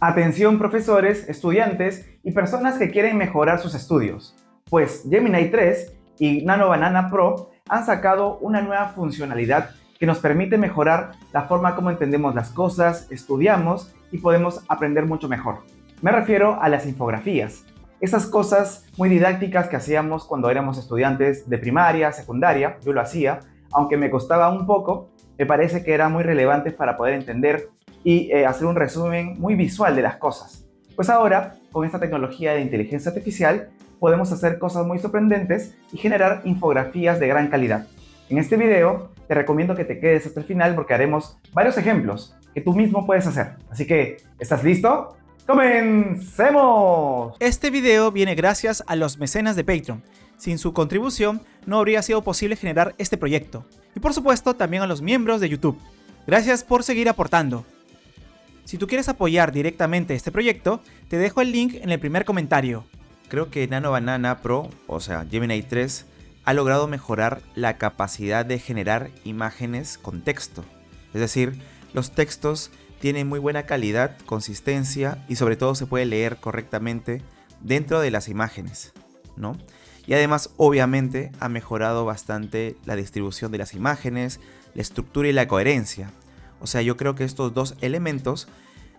Atención profesores, estudiantes y personas que quieren mejorar sus estudios, pues Gemini 3 y Nano Banana Pro han sacado una nueva funcionalidad que nos permite mejorar la forma como entendemos las cosas, estudiamos y podemos aprender mucho mejor. Me refiero a las infografías, esas cosas muy didácticas que hacíamos cuando éramos estudiantes de primaria, secundaria. Yo lo hacía, aunque me costaba un poco, me parece que eran muy relevantes para poder entender y hacer un resumen muy visual de las cosas. Pues ahora, con esta tecnología de inteligencia artificial, podemos hacer cosas muy sorprendentes y generar infografías de gran calidad. En este video te recomiendo que te quedes hasta el final porque haremos varios ejemplos que tú mismo puedes hacer. Así que, ¿estás listo? ¡Comencemos! Este video viene gracias a los mecenas de Patreon. Sin su contribución no habría sido posible generar este proyecto. Y por supuesto también a los miembros de YouTube. Gracias por seguir aportando. Si tú quieres apoyar directamente este proyecto, te dejo el link en el primer comentario. Creo que Nano Banana Pro, o sea Gemini 3, ha logrado mejorar la capacidad de generar imágenes con texto. Es decir, los textos tienen muy buena calidad, consistencia y sobre todo se puede leer correctamente dentro de las imágenes, ¿no? Y además, obviamente, ha mejorado bastante la distribución de las imágenes, la estructura y la coherencia. O sea, yo creo que estos dos elementos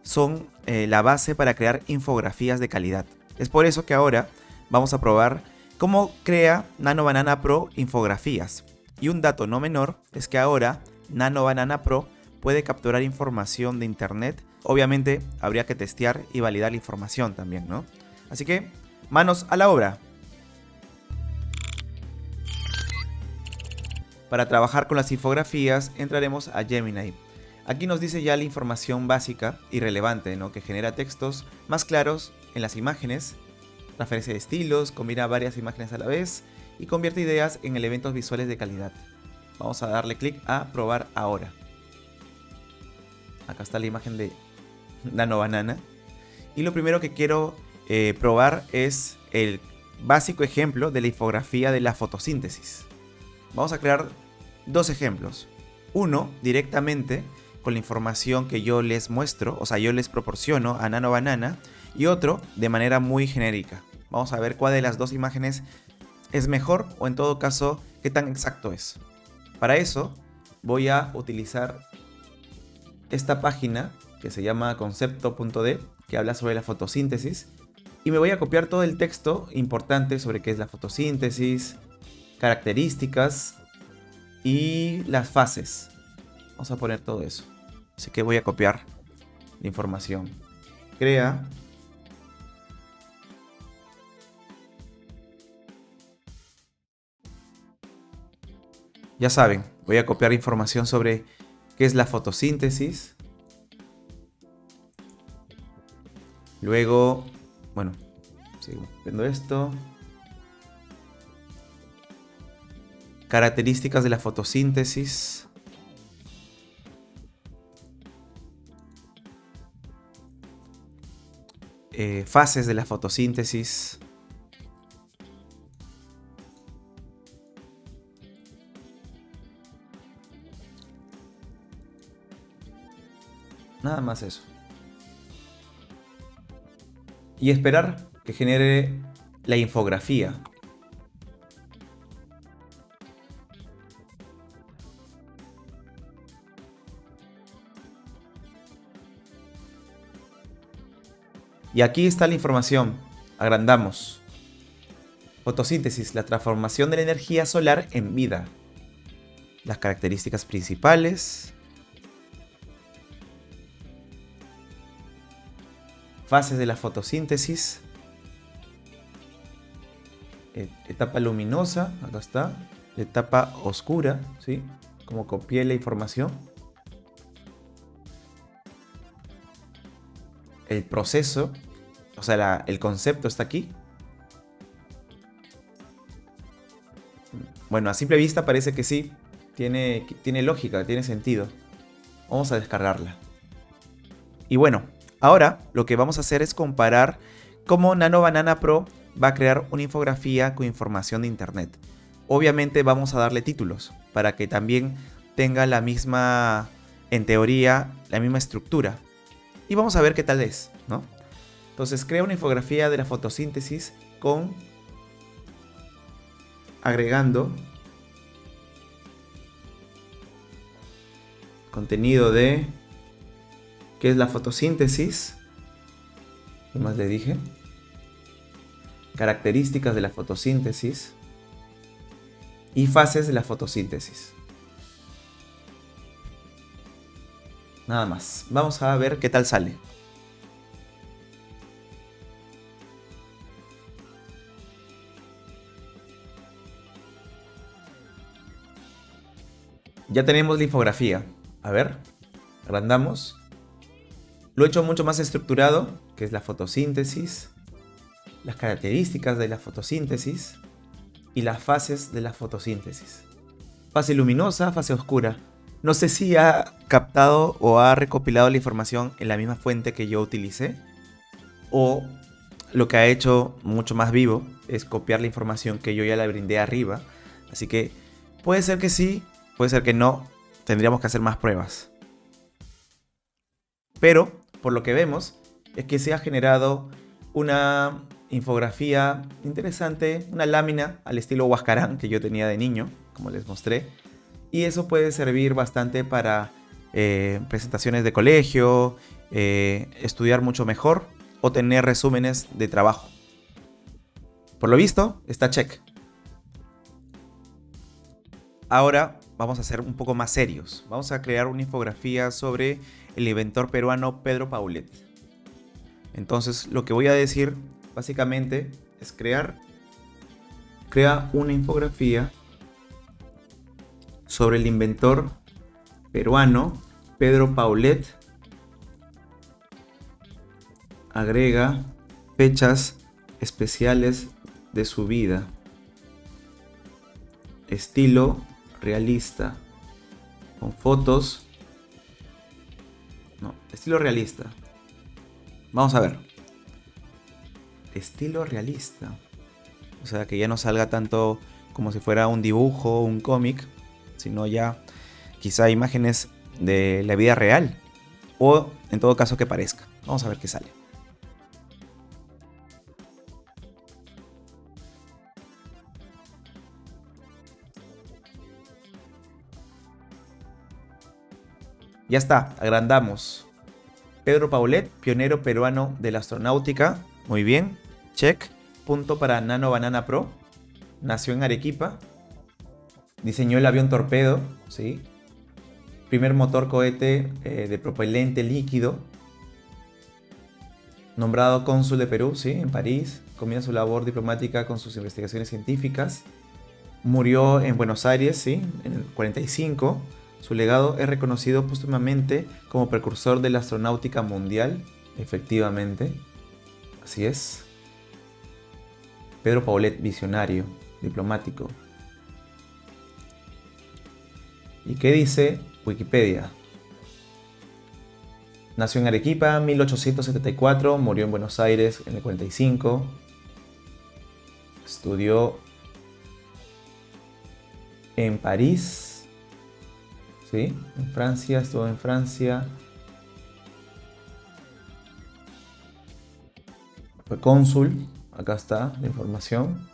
son la base para crear infografías de calidad. Es por eso que ahora vamos a probar cómo crea Nano Banana Pro infografías. Y un dato no menor es que ahora Nano Banana Pro puede capturar información de internet. Obviamente habría que testear y validar la información también, ¿no? Así que, manos a la obra. Para trabajar con las infografías entraremos a Gemini. Aquí nos dice ya la información básica y relevante, ¿no? Que genera textos más claros en las imágenes, referencia de estilos, combina varias imágenes a la vez y convierte ideas en elementos visuales de calidad. Vamos a darle clic a probar ahora. Acá está la imagen de Nano Banana. Y lo primero que quiero probar es el básico ejemplo de la infografía de la fotosíntesis. Vamos a crear dos ejemplos. Uno directamente con la información que yo les muestro, o sea, yo les proporciono a Nano Banana, y otro de manera muy genérica. Vamos a ver cuál de las dos imágenes es mejor o en todo caso qué tan exacto es. Para eso voy a utilizar esta página que se llama concepto.d, que habla sobre la fotosíntesis, y me voy a copiar todo el texto importante sobre qué es la fotosíntesis, características y las fases. Vamos a poner todo eso. Así que voy a copiar la información. Crea. Ya saben, voy a copiar información sobre qué es la fotosíntesis. Luego, bueno, sigo viendo esto. Características de la fotosíntesis. Fases de la fotosíntesis. Nada más eso. Y esperar que genere la infografía. Y aquí está la información. Agrandamos. Fotosíntesis, la transformación de la energía solar en vida. Las características principales. Fases de la fotosíntesis. Etapa luminosa, acá está. Etapa oscura, ¿sí? Como copié la información. El proceso, o sea, el concepto está aquí. Bueno, a simple vista parece que sí, tiene lógica, tiene sentido. Vamos a descargarla. Y bueno, ahora lo que vamos a hacer es comparar cómo Nano Banana Pro va a crear una infografía con información de internet. Obviamente vamos a darle títulos para que también tenga la misma, en teoría, la misma estructura. y vamos a ver qué tal es, ¿no? Entonces crea una infografía de la fotosíntesis agregando contenido de qué es la fotosíntesis, ¿qué más le dije? Características de la fotosíntesis y fases de la fotosíntesis. Nada más. Vamos a ver qué tal sale. Ya tenemos la infografía. A ver, agrandamos. Lo he hecho mucho más estructurado, que es la fotosíntesis, las características de la fotosíntesis y las fases de la fotosíntesis. Fase luminosa, fase oscura. No sé si ha captado o ha recopilado la información en la misma fuente que yo utilicé, o lo que ha hecho mucho más vivo es copiar la información que yo ya la brindé arriba. Así que puede ser que sí, puede ser que no. Tendríamos que hacer más pruebas. Pero por lo que vemos es que se ha generado una infografía interesante, una lámina al estilo Huascarán que yo tenía de niño, como les mostré. Y eso puede servir bastante para presentaciones de colegio, estudiar mucho mejor o tener resúmenes de trabajo. Por lo visto, está check. Ahora vamos a ser un poco más serios. Vamos a crear una infografía sobre el inventor peruano Pedro Paulet. Entonces, lo que voy a decir básicamente es crea una infografía sobre el inventor peruano Pedro Paulet. Agrega fechas especiales de su vida. Estilo realista. Con fotos. No, estilo realista. Vamos a ver. Estilo realista. O sea, que ya no salga tanto como si fuera un dibujo o un cómic, sino ya quizá imágenes de la vida real. O en todo caso que parezca. Vamos a ver qué sale. Ya está, agrandamos. Pedro Paulet, pionero peruano de la astronáutica. Muy bien, check. Punto para Nano Banana Pro. Nació en Arequipa. Diseñó el avión torpedo, ¿sí? Primer motor cohete de propelente líquido. Nombrado cónsul de Perú, ¿sí? En París. Comienza su labor diplomática con sus investigaciones científicas. Murió en Buenos Aires, ¿sí? En el 45. Su legado es reconocido póstumamente como precursor de la astronáutica mundial. Efectivamente. Así es. Pedro Paulet, visionario, diplomático. ¿Y qué dice Wikipedia? Nació en Arequipa en 1874, murió en Buenos Aires en el 45. Estudió en París, ¿sí? En Francia, estuvo en Francia. Fue cónsul, acá está la información.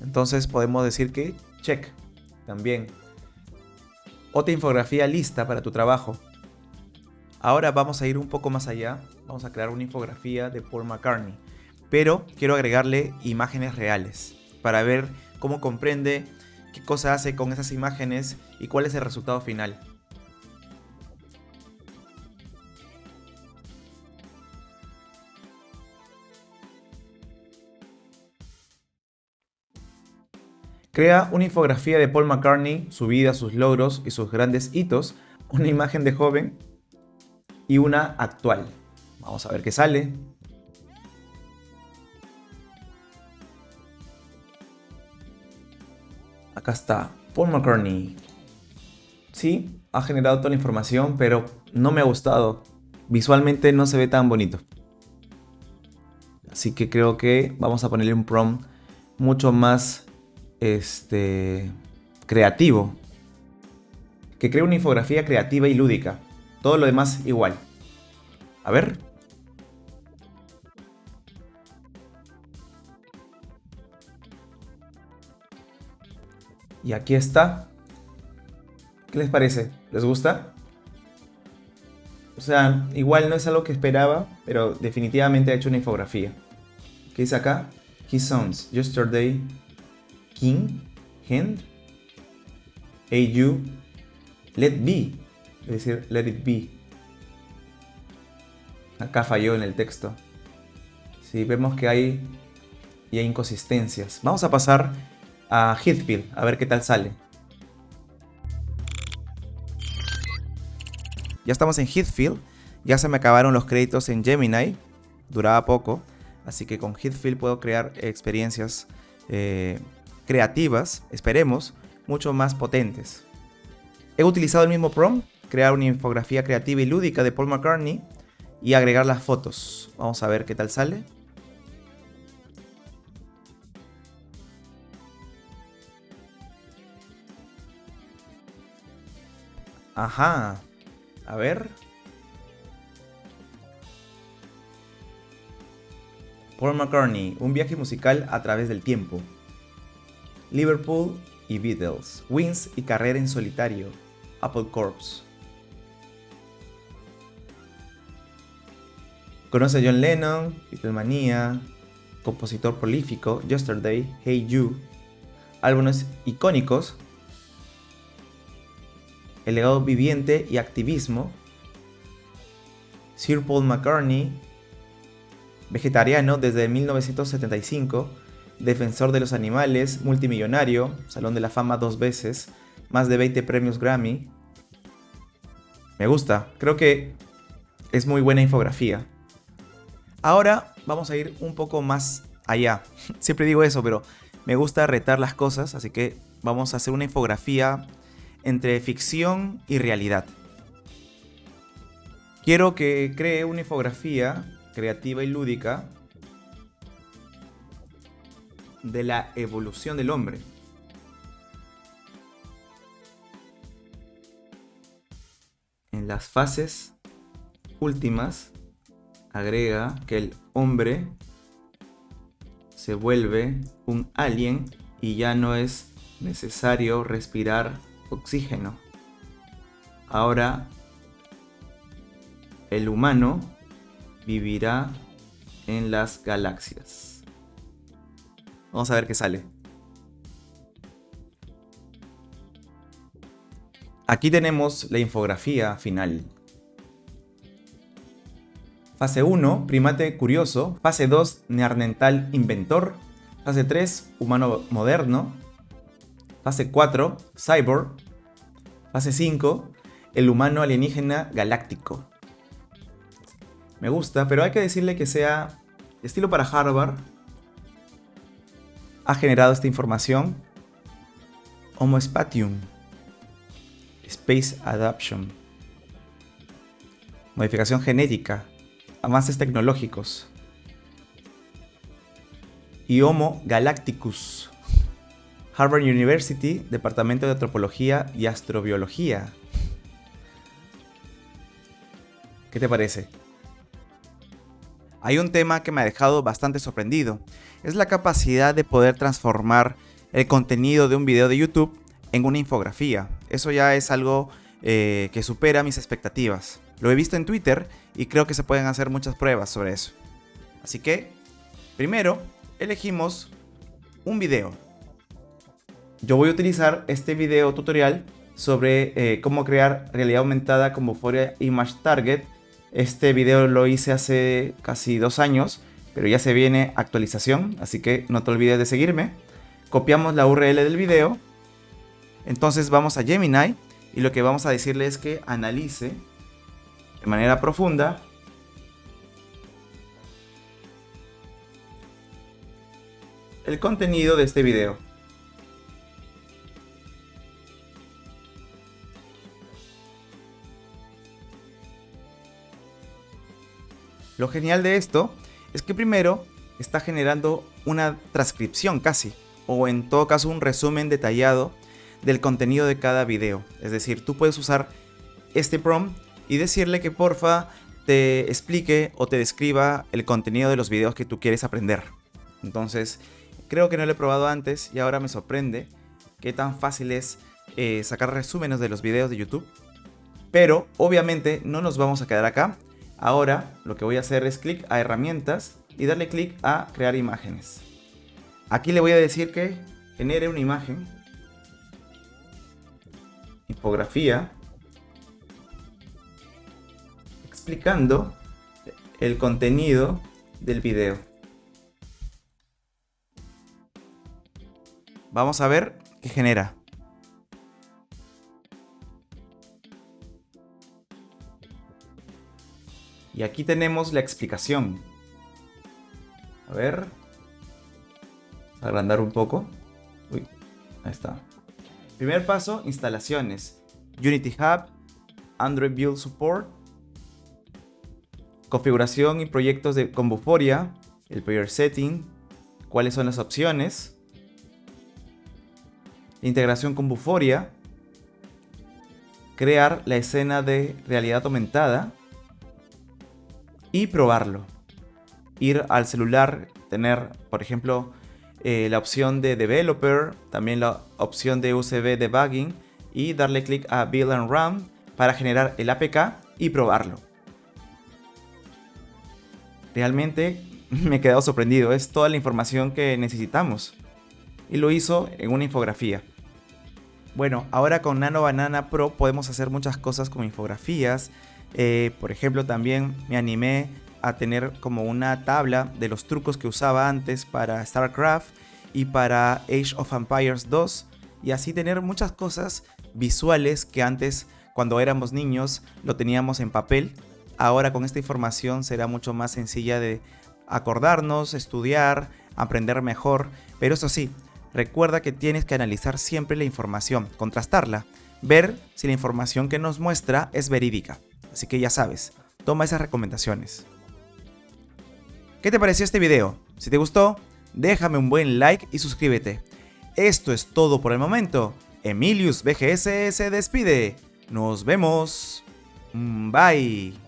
Entonces podemos decir que check, también. Otra infografía lista para tu trabajo. Ahora vamos a ir un poco más allá. Vamos a crear una infografía de Paul McCartney. Pero quiero agregarle imágenes reales para ver cómo comprende, qué cosa hace con esas imágenes y cuál es el resultado final. Crea una infografía de Paul McCartney, su vida, sus logros y sus grandes hitos, una imagen de joven y una actual. Vamos a ver qué sale. Acá está, Paul McCartney. Sí, ha generado toda la información, pero no me ha gustado. Visualmente no se ve tan bonito. Así que creo que vamos a ponerle un prompt mucho más creativo, que cree una infografía creativa y lúdica. Todo lo demás igual. A ver. Y aquí está. ¿Qué les parece? ¿Les gusta? O sea, igual no es algo que esperaba, pero definitivamente ha hecho una infografía. ¿Qué dice acá? His sons, yesterday, king, hand, hey you, let be. Es decir, let it be. Acá falló en el texto. Sí, vemos que hay inconsistencias. Vamos a pasar a Heathfield, a ver qué tal sale. Ya estamos en Heathfield. Ya se me acabaron los créditos en Gemini. Duraba poco. Así que con Heathfield puedo crear experiencias creativas, esperemos, mucho más potentes. He utilizado el mismo prompt, crear una infografía creativa y lúdica de Paul McCartney y agregar las fotos. Vamos a ver qué tal sale. Ajá. A ver. Paul McCartney, un viaje musical a través del tiempo. Liverpool y Beatles. Wins y carrera en solitario. Apple Corps. Conoce a John Lennon, Beatlemania, compositor prolífico, Yesterday, Hey You. Álbumes icónicos. El legado viviente y activismo. Sir Paul McCartney, vegetariano desde 1975, defensor de los animales, multimillonario, Salón de la Fama 2 veces, más de 20 premios Grammy. Me gusta, creo que es muy buena infografía. Ahora vamos a ir un poco más allá. Siempre digo eso, pero me gusta retar las cosas, así que vamos a hacer una infografía entre ficción y realidad. Quiero que cree una infografía creativa y lúdica de la evolución del hombre. En las fases últimas, agrega que el hombre se vuelve un alien y ya no es necesario respirar oxígeno. Ahora el humano vivirá en las galaxias. Vamos a ver qué sale. Aquí tenemos la infografía final. Fase 1, primate curioso. Fase 2, neandertal inventor. Fase 3, humano moderno. Fase 4, cyborg. Fase 5, el humano alienígena galáctico. Me gusta, pero hay que decirle que sea estilo para Harvard. Ha generado esta información. Homo spatium. Space adaptation. Modificación genética. Avances tecnológicos. Y Homo galacticus. Harvard University, Departamento de Antropología y Astrobiología. ¿Qué te parece? Hay un tema que me ha dejado bastante sorprendido. Es la capacidad de poder transformar el contenido de un video de YouTube en una infografía. Eso ya es algo que supera mis expectativas. Lo he visto en Twitter y creo que se pueden hacer muchas pruebas sobre eso. Así que, primero, elegimos un video. Yo voy a utilizar este video tutorial sobre cómo crear realidad aumentada con Vuforia Image Target. Este video lo hice hace casi 2 años, pero ya se viene actualización, así que no te olvides de seguirme. Copiamos la URL del video. Entonces vamos a Gemini y lo que vamos a decirle es que analice de manera profunda el contenido de este video. Lo genial de esto es que primero está generando una transcripción casi, o en todo caso un resumen detallado del contenido de cada video. Es decir, tú puedes usar este prompt y decirle que porfa te explique o te describa el contenido de los videos que tú quieres aprender. Entonces, creo que no lo he probado antes y ahora me sorprende qué tan fácil es sacar resúmenes de los videos de YouTube. Pero obviamente no nos vamos a quedar acá. Ahora lo que voy a hacer es clic a herramientas y darle clic a crear imágenes. Aquí le voy a decir que genere una imagen, infografía, explicando el contenido del video. Vamos a ver qué genera. Y aquí tenemos la explicación. A ver. Vamos a agrandar un poco. Uy, ahí está. Primer paso, instalaciones. Unity Hub, Android Build Support, configuración y proyectos con Vuforia, el Player Setting, cuáles son las opciones, integración con Vuforia, crear la escena de realidad aumentada y probarlo. Ir al celular, tener, por ejemplo, la opción de Developer, también la opción de USB Debugging y darle clic a Build and Run para generar el APK y probarlo. Realmente me he quedado sorprendido, es toda la información que necesitamos y lo hizo en una infografía. Bueno, ahora con Nano Banana Pro podemos hacer muchas cosas con infografías. Por ejemplo, también me animé a tener como una tabla de los trucos que usaba antes para StarCraft y para Age of Empires 2 y así tener muchas cosas visuales que antes, cuando éramos niños, lo teníamos en papel. Ahora con esta información será mucho más sencilla de acordarnos, estudiar, aprender mejor, pero eso sí, recuerda que tienes que analizar siempre la información, contrastarla, ver si la información que nos muestra es verídica. Así que ya sabes, toma esas recomendaciones. ¿Qué te pareció este video? Si te gustó, déjame un buen like y suscríbete. Esto es todo por el momento. Emilius BGS se despide. Nos vemos. Bye.